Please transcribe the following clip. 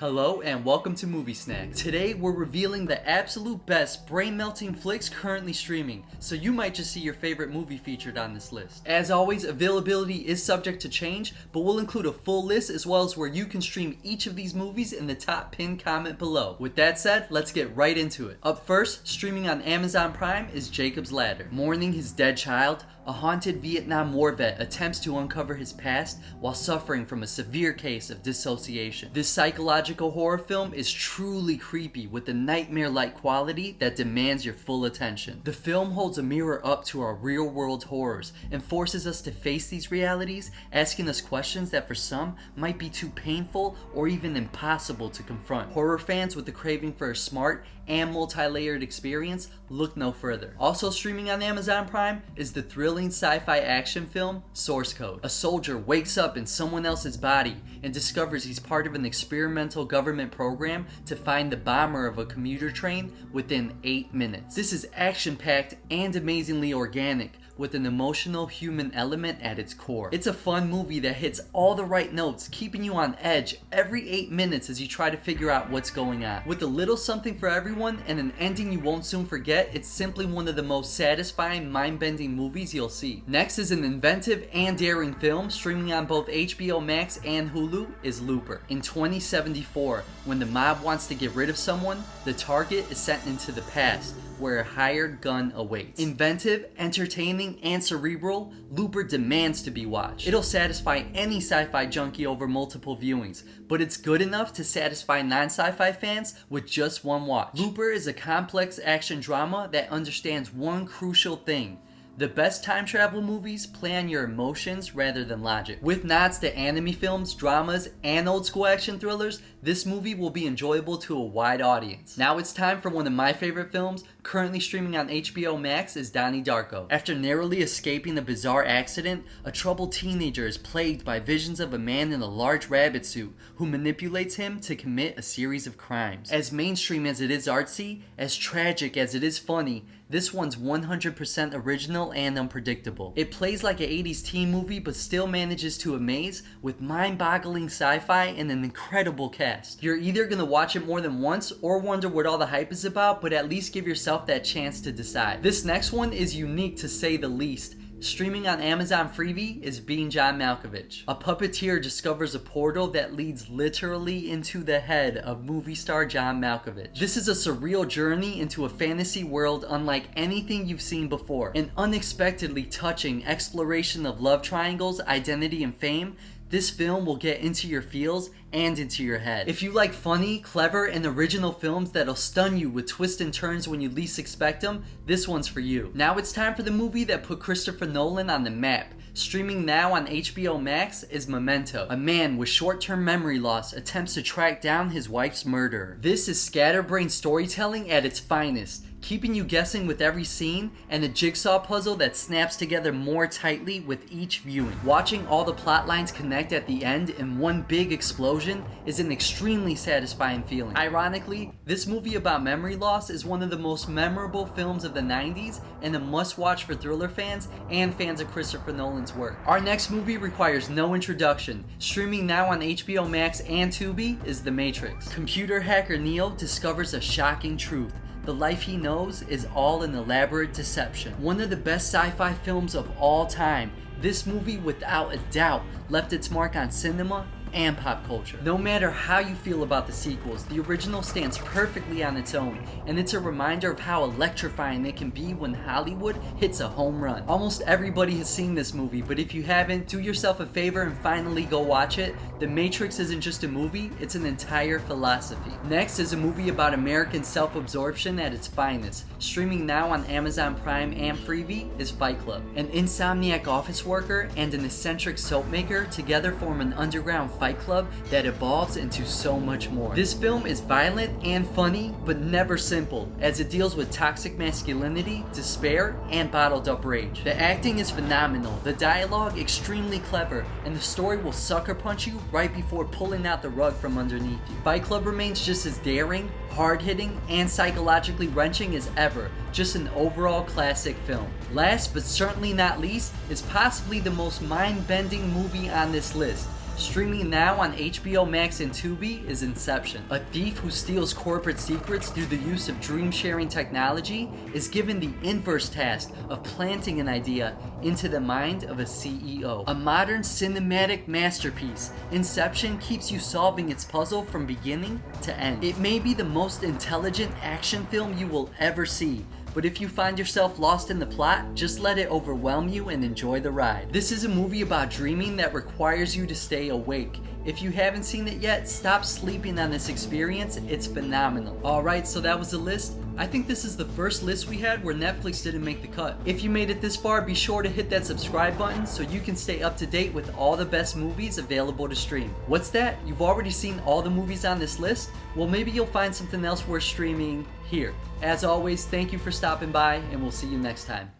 Hello and welcome to MovieSnacks. Today we're revealing the absolute best brain-melting flicks currently streaming, so you might just see your favorite movie featured on this list. As always, availability is subject to change, but we'll include a full list as well as where you can stream each of these movies in the top pinned comment below. With that said, let's get right into it. Up first, streaming on Amazon Prime is Jacob's Ladder. Mourning his dead child, a haunted Vietnam War vet attempts to uncover his past while suffering from a severe case of dissociation. This psychological horror film is truly creepy with a nightmare-like quality that demands your full attention. The film holds a mirror up to our real-world horrors and forces us to face these realities, asking us questions that for some might be too painful or even impossible to confront. Horror fans with the craving for a smart and multi-layered experience, look no further. Also streaming on Amazon Prime is the thrilling sci-fi action film Source Code. A soldier wakes up in someone else's body and discovers he's part of an experimental government program to find the bomber of a commuter train within 8 minutes. This is action-packed and amazingly organic, with an emotional human element at its core. It's a fun movie that hits all the right notes, keeping you on edge every 8 minutes as you try to figure out what's going on. With a little something for everyone and an ending you won't soon forget, it's simply one of the most satisfying, mind-bending movies you'll see. Next is an inventive and daring film streaming on both HBO Max and Hulu is Looper. In 2074, when the mob wants to get rid of someone, the target is sent into the past, where a hired gun awaits. Inventive, entertaining, and cerebral, Looper demands to be watched. It'll satisfy any sci-fi junkie over multiple viewings, but it's good enough to satisfy non-sci-fi fans with just one watch. Looper is a complex action drama that understands one crucial thing: the best time travel movies play on your emotions rather than logic. With nods to anime films, dramas, and old school action thrillers, this movie will be enjoyable to a wide audience. Now it's time for one of my favorite films, currently streaming on HBO Max is Donnie Darko. After narrowly escaping a bizarre accident, a troubled teenager is plagued by visions of a man in a large rabbit suit who manipulates him to commit a series of crimes. As mainstream as it is artsy, as tragic as it is funny, this one's 100% original and unpredictable. It plays like an 80s teen movie but still manages to amaze with mind-boggling sci-fi and an incredible cast. You're either gonna watch it more than once or wonder what all the hype is about, but at least give yourself that chance to decide. This next one is unique to say the least. Streaming on Amazon Freevee is Being John Malkovich. A puppeteer discovers a portal that leads literally into the head of movie star John Malkovich. This is a surreal journey into a fantasy world unlike anything you've seen before. An unexpectedly touching exploration of love triangles, identity, and fame. This film will get into your feels and into your head. If you like funny, clever, and original films that'll stun you with twists and turns when you least expect them, this one's for you. Now it's time for the movie that put Christopher Nolan on the map. Streaming now on HBO Max is Memento. A man with short-term memory loss attempts to track down his wife's murderer. This is scatterbrained storytelling at its finest, keeping you guessing with every scene and a jigsaw puzzle that snaps together more tightly with each viewing. Watching all the plot lines connect at the end in one big explosion is an extremely satisfying feeling. Ironically, this movie about memory loss is one of the most memorable films of the 90s and a must-watch for thriller fans and fans of Christopher Nolan's work. Our next movie requires no introduction. Streaming now on HBO Max and Tubi is The Matrix. Computer hacker Neo discovers a shocking truth: the life he knows is all an elaborate deception. One of the best sci-fi films of all time, this movie without a doubt left its mark on cinema and pop culture. No matter how you feel about the sequels, the original stands perfectly on its own, and it's a reminder of how electrifying it can be when Hollywood hits a home run. Almost everybody has seen this movie, but if you haven't, do yourself a favor and finally go watch it. The Matrix isn't just a movie, it's an entire philosophy. Next is a movie about American self-absorption at its finest. Streaming now on Amazon Prime and Freevee is Fight Club. An insomniac office worker and an eccentric soap maker together form an underground fight club that evolves into so much more. This film is violent and funny, but never simple, as it deals with toxic masculinity, despair, and bottled up rage. The acting is phenomenal, the dialogue extremely clever, and the story will sucker punch you right before pulling out the rug from underneath you. Fight Club remains just as daring, hard-hitting, and psychologically wrenching as ever, just an overall classic film. Last but certainly not least is possibly the most mind-bending movie on this list. Streaming now on HBO Max and Tubi is Inception. A thief who steals corporate secrets through the use of dream-sharing technology is given the inverse task of planting an idea into the mind of a CEO. A modern cinematic masterpiece, Inception keeps you solving its puzzle from beginning to end. It may be the most intelligent action film you will ever see, but if you find yourself lost in the plot, just let it overwhelm you and enjoy the ride. This is a movie about dreaming that requires you to stay awake. If you haven't seen it yet, stop sleeping on this experience. It's phenomenal. Alright, so that was the list. I think this is the first list we had where Netflix didn't make the cut. If you made it this far, be sure to hit that subscribe button so you can stay up to date with all the best movies available to stream. What's that? You've already seen all the movies on this list? Well, maybe you'll find something else worth streaming here. As always, thank you for stopping by, and we'll see you next time.